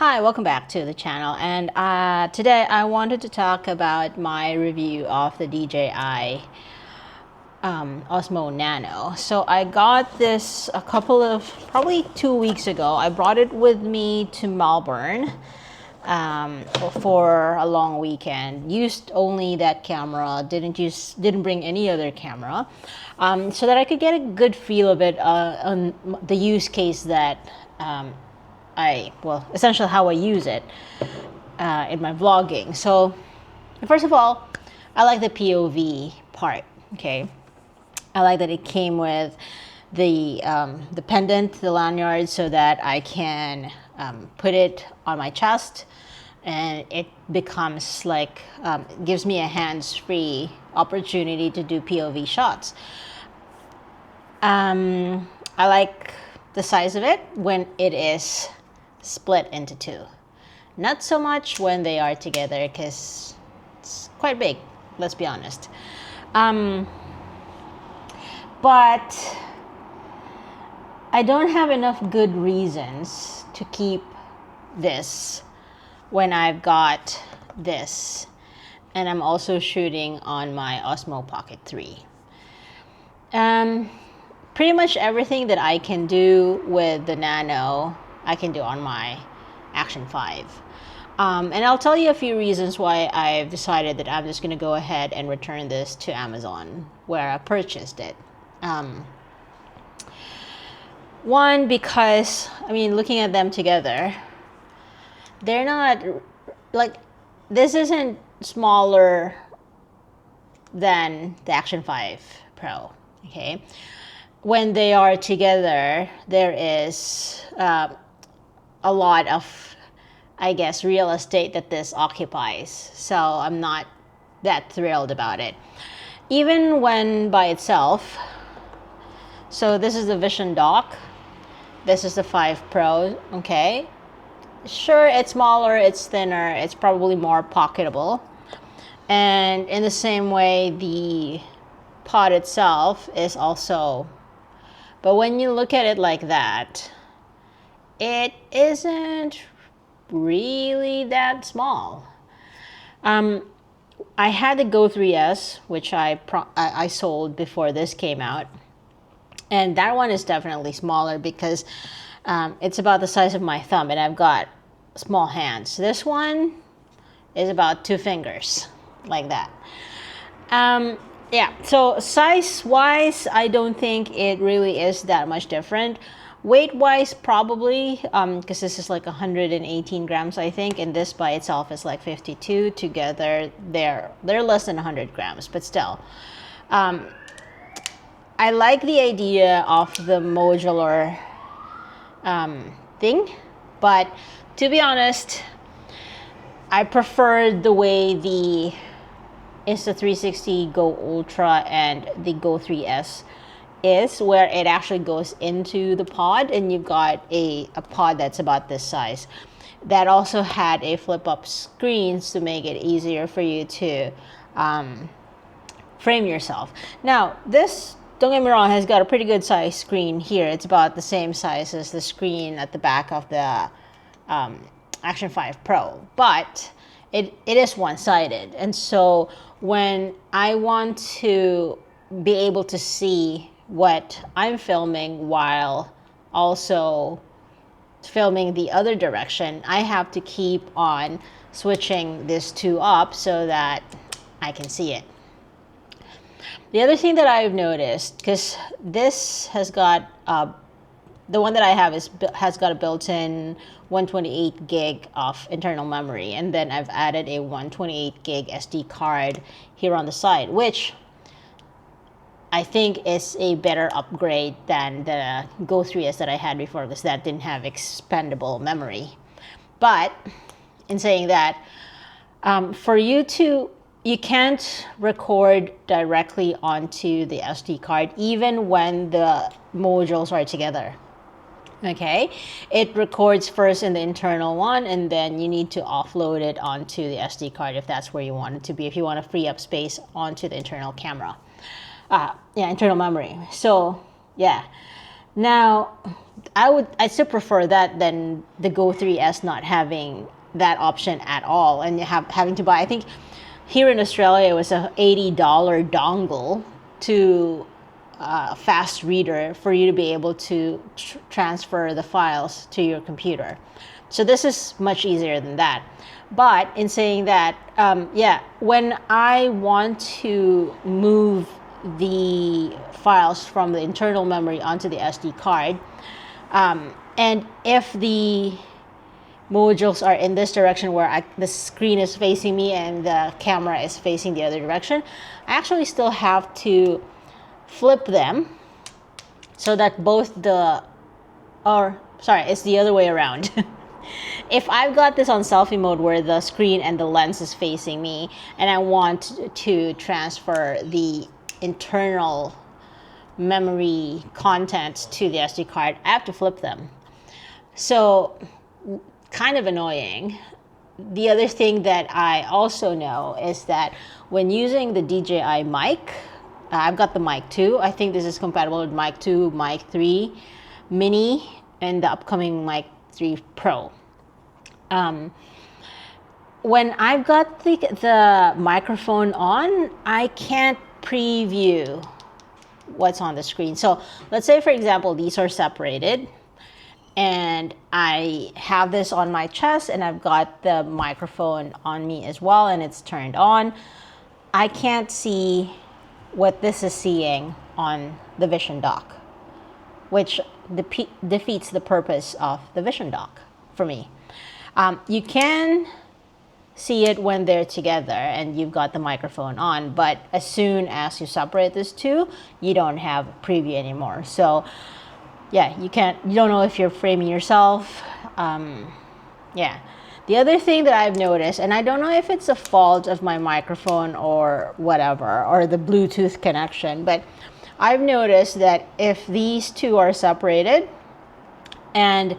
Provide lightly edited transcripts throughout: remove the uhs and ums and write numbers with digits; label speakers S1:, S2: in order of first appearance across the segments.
S1: Hi, welcome back to the channel, and today I wanted to talk about my review of the DJI Osmo Nano. So I got this a couple of, probably 2 weeks ago. I brought it with me to Melbourne for a long weekend. Used only that camera, didn't bring any other camera, so that I could get a good feel of it on the use case that essentially how I use it in my vlogging. So, first of all, I like the POV part. Okay, I like that it came with the pendant, the lanyard, so that I can put it on my chest, and it becomes like gives me a hands-free opportunity to do POV shots. I like the size of it when it is split into two. Not so much when they are together, because it's quite big, let's be honest. But I don't have enough good reasons to keep this when I've got this, and I'm also shooting on my Osmo Pocket 3. Pretty much everything that I can do with the Nano, I can do on my Action 5. And I'll tell you a few reasons why I've decided that I'm just going to go ahead and return this to Amazon, where I purchased it. One, because, I mean, looking at them together, they're not, like, this isn't smaller than the Action 5 Pro, okay? When they are together, there is a lot of, I guess, real estate that this occupies. So I'm not that thrilled about it. Even when by itself, so this is the Vision Dock. This is the 5 Pro, okay? Sure, it's smaller, it's thinner, it's probably more pocketable. And in the same way, the pod itself is also, but when you look at it like that, it isn't really that small. I had the Go 3S, which I sold before this came out, and that one is definitely smaller because it's about the size of my thumb, and I've got small hands. This one is about 2 fingers, like that. Yeah, so size-wise, I don't think it really is that much different. Weight-wise, probably, because this is like 118 grams, I think, and this by itself is like 52. Together, they're less than 100 grams, but still. I like the idea of the modular thing, but to be honest, I prefer the way the Insta360 Go Ultra and the Go 3S is, where it actually goes into the pod and you've got a pod that's about this size. That also had a flip-up screens to make it easier for you to frame yourself. Now, this, don't get me wrong, has got a pretty good size screen here. It's about the same size as the screen at the back of the Action 5 Pro, but it is one-sided. And so when I want to be able to see what I'm filming while also filming the other direction, I have to keep on switching this two up so that I can see it. The other thing that I've noticed, because this has got, the one that I have has got a built-in 128 gig of internal memory, and then I've added a 128 gig SD card here on the side, which I think is a better upgrade than the Go 3S that I had before, because that didn't have expandable memory. But in saying that, you can't record directly onto the SD card even when the modules are together. Okay, it records first in the internal one, and then you need to offload it onto the SD card if that's where you want it to be, if you want to free up space onto the internal camera. Internal memory. So, yeah. Now, I still prefer that than the Go 3S not having that option at all and having to buy. I think here in Australia it was a $80 dongle to a fast reader for you to be able to transfer the files to your computer. So this is much easier than that. But in saying that, yeah, when I want to move the files from the internal memory onto the SD card, and if the modules are in this direction where the screen is facing me and the camera is facing the other direction, I actually still have to flip them so that it's the other way around. If I've got this on selfie mode where the screen and the lens is facing me and I want to transfer the internal memory content to the SD card, I have to flip them. So kind of annoying. The other thing that I also know is that when using the DJI mic, I've got the Mic 2. I think this is compatible with Mic 2, Mic 3 Mini, and the upcoming Mic 3 Pro. When I've got the microphone on, I can't preview what's on the screen. So let's say, for example, these are separated and I have this on my chest and I've got the microphone on me as well and it's turned on. I can't see what this is seeing on the Vision Dock, which defeats the purpose of the Vision Dock for me. You can see it when they're together and you've got the microphone on, but as soon as you separate these two, you don't have preview anymore. So yeah, you don't know if you're framing yourself. Yeah. The other thing that I've noticed, and I don't know if it's a fault of my microphone or whatever, or the Bluetooth connection, but I've noticed that if these two are separated and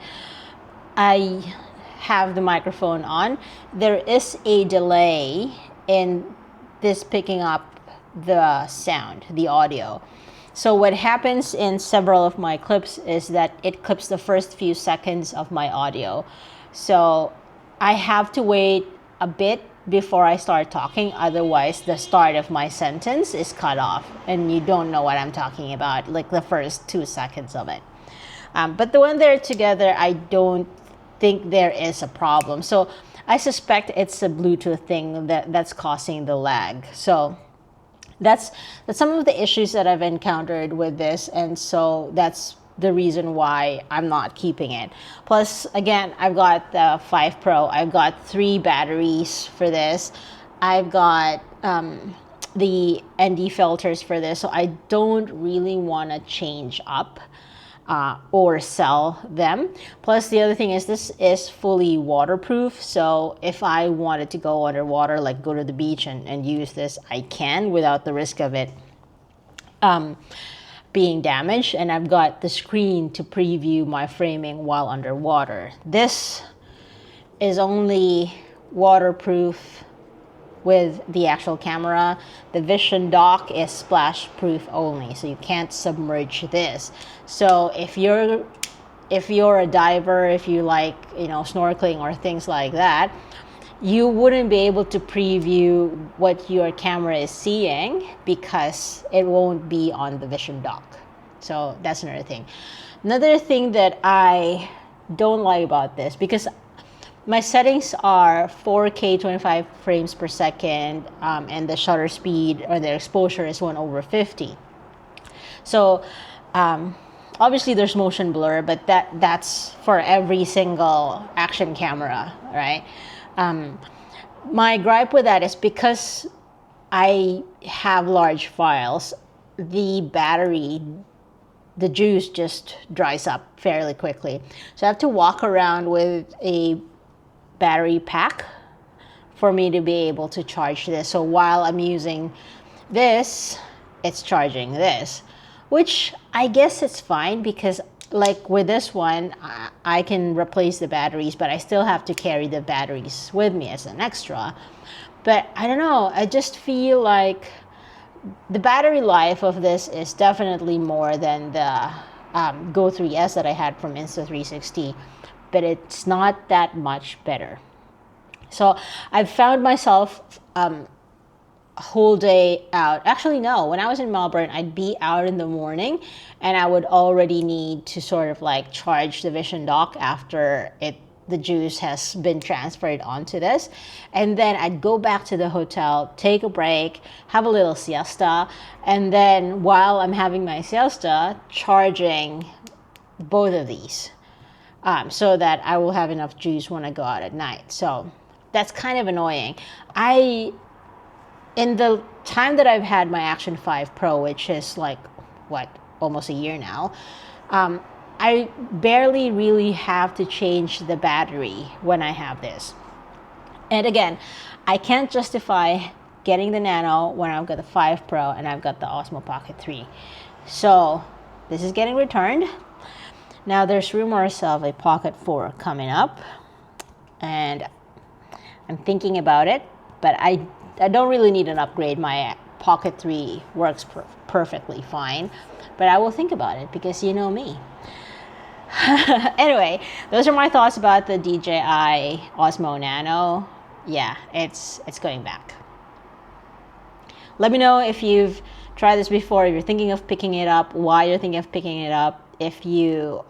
S1: I have the microphone on, there is a delay in this picking up the sound, the audio. So what happens in several of my clips is that it clips the first few seconds of my audio. So I have to wait a bit before I start talking, otherwise the start of my sentence is cut off and you don't know what I'm talking about, like the first 2 seconds of it. But when they're together, I don't think there is a problem. So I suspect it's a Bluetooth thing that's causing the lag. So that's some of the issues that I've encountered with this, and so that's the reason why I'm not keeping it. Plus, again, I've got the 5 Pro. I've got 3 batteries for this. I've got the ND filters for this, so I don't really want to change up or sell them. Plus, the other thing is this is fully waterproof, so if I wanted to go underwater, like go to the beach and use this, I can without the risk of it being damaged. And I've got the screen to preview my framing while underwater. This is only waterproof with the actual camera. The Vision Dock is splash proof only, so you can't submerge this. So if you're a diver, if you like, snorkeling or things like that, you wouldn't be able to preview what your camera is seeing because it won't be on the Vision Dock. So that's another thing. Another thing that I don't like about this, because my settings are 4K 25 frames per second, and the shutter speed or the exposure is 1/50. So obviously there's motion blur, but that's for every single action camera, right? My gripe with that is because I have large files, the battery, the juice just dries up fairly quickly. So I have to walk around with a battery pack for me to be able to charge this. So while I'm using this, it's charging this, which I guess it's fine because like with this one, I can replace the batteries, but I still have to carry the batteries with me as an extra. But I don't know, I just feel like the battery life of this is definitely more than the Go 3S that I had from Insta360, but it's not that much better. So I've found myself a whole day out. Actually, no, when I was in Melbourne, I'd be out in the morning and I would already need to sort of like charge the Vision Dock after the juice has been transferred onto this. And then I'd go back to the hotel, take a break, have a little siesta, and then while I'm having my siesta, charging both of these so that I will have enough juice when I go out at night. So that's kind of annoying. In the time that I've had my Action 5 Pro, which is like, almost a year now, I barely really have to change the battery when I have this. And again, I can't justify getting the Nano when I've got the 5 Pro and I've got the Osmo Pocket 3. So this is getting returned. Now there's rumors of a Pocket 4 coming up, and I'm thinking about it, but I don't really need an upgrade. My Pocket 3 works perfectly fine, but I will think about it because you know me. Anyway, those are my thoughts about the DJI Osmo Nano. Yeah, it's going back. Let me know if you've tried this before, if you're thinking of picking it up, why you're thinking of picking it up. If you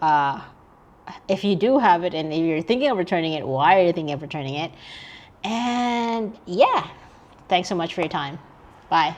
S1: do have it and if you're thinking of returning it, why are you thinking of returning it? And yeah, thanks so much for your time. Bye.